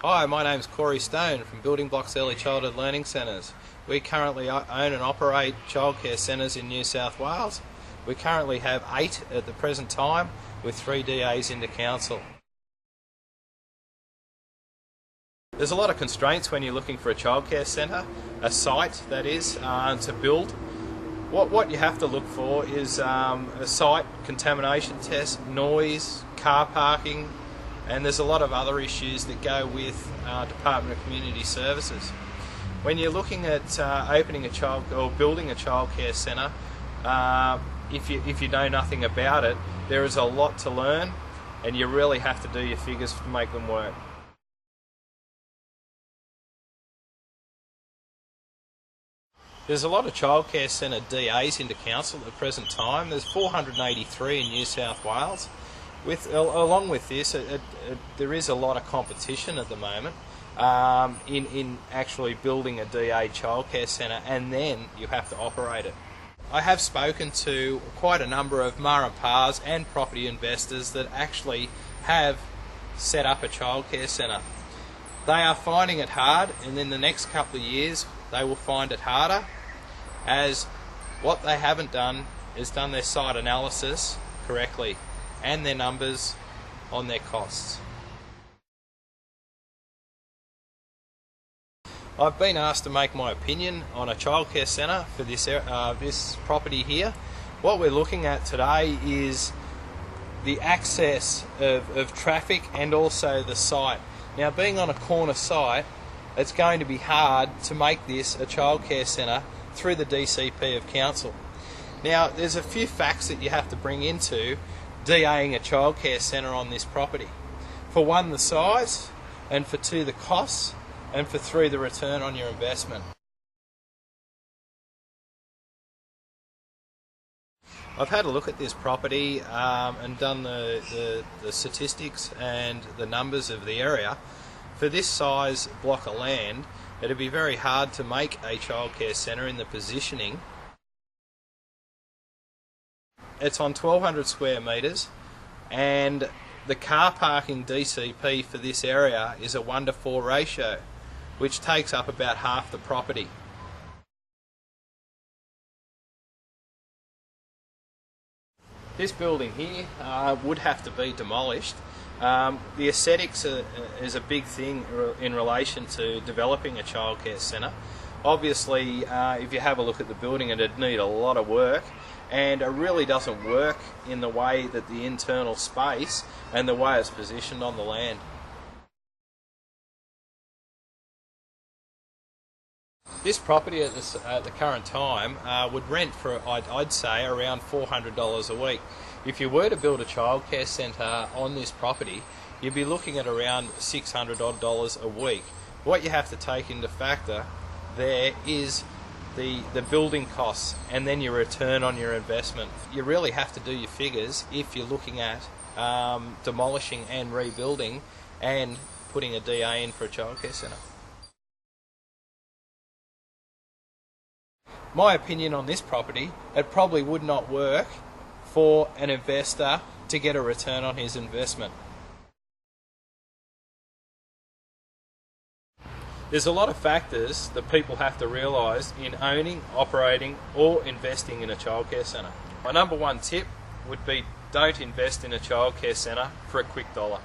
Hi, my name's Corey Stone from Building Blocks Early Childhood Learning Centres. We currently own and operate childcare centres in New South Wales. We currently have 8 at the present time, with 3 DAs into council. There's a lot of constraints when you're looking for a childcare centre, a site that is, to build. What you have to look for is a site contamination test, noise, car parking, and there's a lot of other issues that go with Department of Community Services. When you're looking at opening or building a childcare centre, if you know nothing about it, there is a lot to learn, and you really have to do your figures to make them work. There's a lot of childcare centre DAs into council at the present time. There's 483 in New South Wales. Along with this, there is a lot of competition at the moment in actually building a DA childcare centre, and then you have to operate it. I have spoken to quite a number of ma and pas and property investors that actually have set up a childcare centre. They are finding it hard, and in the next couple of years they will find it harder, as what they haven't done is done their site analysis correctly and their numbers on their costs. I've been asked to make my opinion on a childcare centre for this property here. What we're looking at today is the access of traffic and also the site. Now, being on a corner site, it's going to be hard to make this a childcare centre through the DCP of council. Now, there's a few facts that you have to bring into DAing a childcare centre on this property. For one, the size, and for two, the costs, and for three, the return on your investment. I've had a look at this property and done the statistics and the numbers of the area. For this size block of land, it'd be very hard to make a childcare centre in the positioning. It's on 1,200 square metres, and the car parking DCP for this area is a 1:4 ratio, which takes up about half the property. This building here would have to be demolished. The aesthetics is a big thing in relation to developing a childcare centre. Obviously, if you have a look at the building, it'd need a lot of work, and it really doesn't work in the way that the internal space and the way it's positioned on the land. This property at the current time would rent for, I'd say, around $400 a week. If you were to build a childcare centre on this property, you'd be looking at around $600 odd a week. What you have to take into factor there is the building costs and then your return on your investment. You really have to do your figures if you're looking at demolishing and rebuilding and putting a DA in for a childcare centre. My opinion on this property, it probably would not work for an investor to get a return on his investment. There's a lot of factors that people have to realise in owning, operating or investing in a childcare centre. My number one tip would be, don't invest in a childcare centre for a quick dollar.